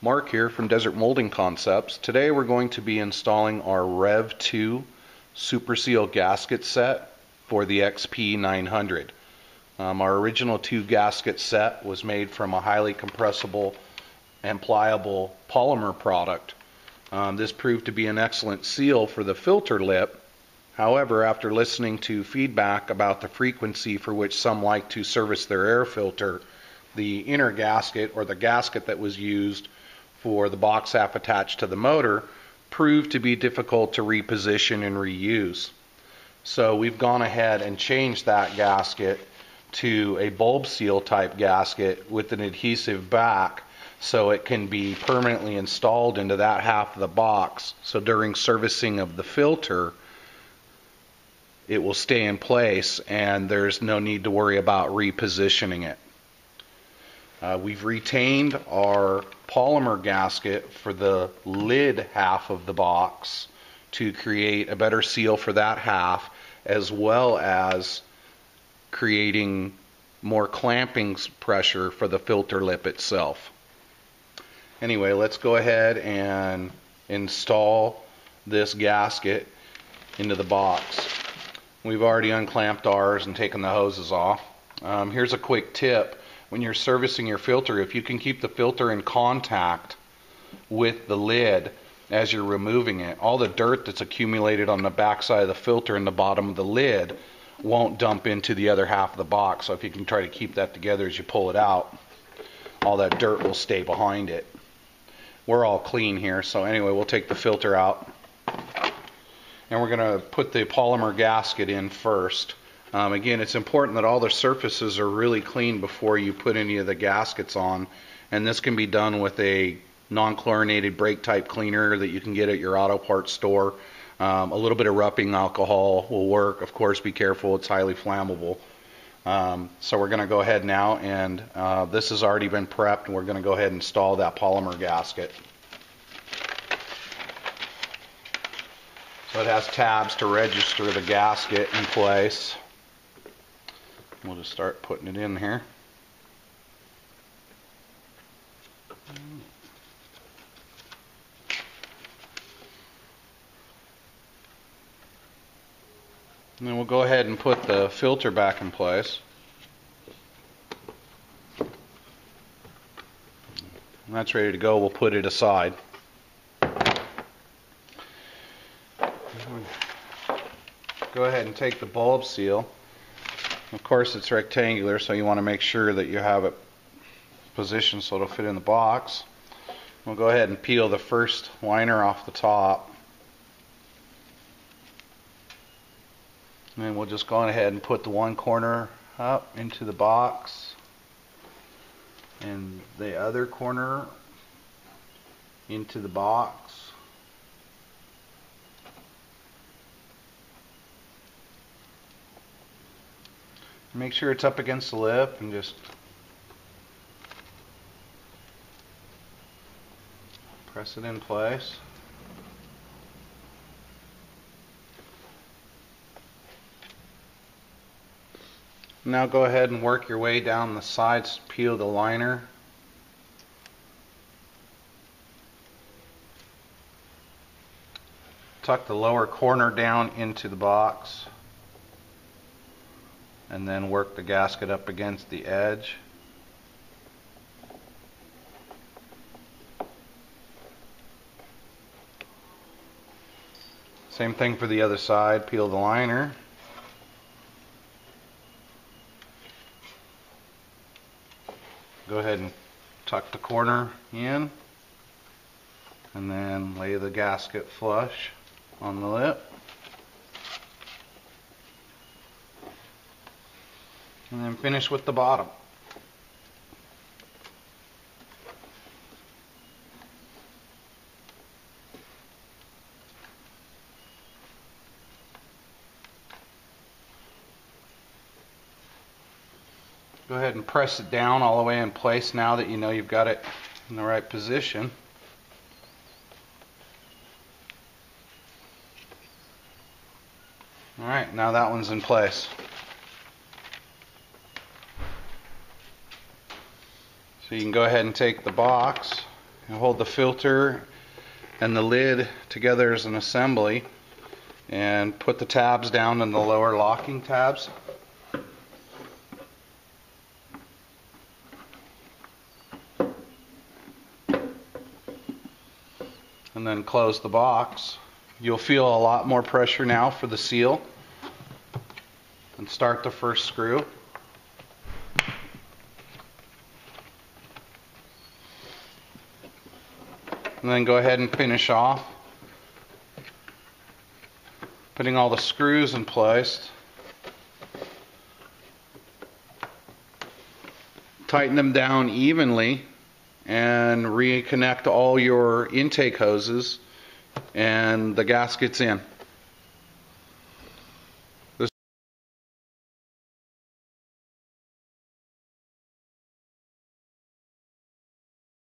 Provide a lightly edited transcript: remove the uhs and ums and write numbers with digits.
Mark here from Desert Molding Concepts. Today we're going to be installing our Rev 2 Super Seal Gasket set for the XP900. Our original 2 gasket set was made from a highly compressible and pliable polymer product. This proved to be an excellent seal for the filter lip. However, after listening to feedback about the frequency for which some like to service their air filter, the inner gasket, or the gasket that was used for the box half attached to the motor, proved to be difficult to reposition and reuse. So we've gone ahead and changed that gasket to a bulb seal type gasket with an adhesive back, so it can be permanently installed into that half of the box, so during servicing of the filter it will stay in place and there's no need to worry about repositioning it. We've retained our polymer gasket for the lid half of the box to create a better seal for that half, as well as creating more clamping pressure for the filter lip itself. Anyway, let's go ahead and install this gasket into the box. We've already unclamped ours and taken the hoses off. Here's a quick tip. When you're servicing your filter, if you can keep the filter in contact with the lid as you're removing it, all the dirt that's accumulated on the back side of the filter and the bottom of the lid won't dump into the other half of the box. So if you can try to keep that together as you pull it out, all that dirt will stay behind it. We're all clean here, so anyway, we'll take the filter out and we're going to put the polymer gasket in first. Again, it's important that all the surfaces are really clean before you put any of the gaskets on, and this can be done with a non-chlorinated brake type cleaner that you can get at your auto parts store. A little bit of rubbing alcohol will work. Of course, be careful, it's highly flammable. So we're going to go ahead now, and this has already been prepped, and we're going to go ahead and install that polymer gasket. So it has tabs to register the gasket in place. We'll just start putting it in here. And then we'll go ahead and put the filter back in place. When that's ready to go, we'll put it aside. Go ahead and take the bulb seal. Of course, it's rectangular, so you want to make sure that you have it positioned so it'll fit in the box. We'll go ahead and peel the first liner off the top. And then we'll just go ahead and put the one corner up into the box and the other corner into the box. Make sure it's up against the lip and just press it in place. Now go ahead and work your way down the sides, peel the liner. Tuck the lower corner down into the box, and then work the gasket up against the edge. Same thing for the other side, peel the liner. Go ahead and tuck the corner in, and then lay the gasket flush on the lip. And then finish with the bottom. Go ahead and press it down all the way in place now that you know you've got it in the right position. Alright, now that one's in place. So you can go ahead and take the box You hold the filter and the lid together as an assembly and put the tabs down in the lower locking tabs. And then close the box. You'll feel a lot more pressure now for the seal. And start the first screw. And then go ahead and finish off, putting all the screws in place. Tighten them down evenly and reconnect all your intake hoses, and the gasket's in.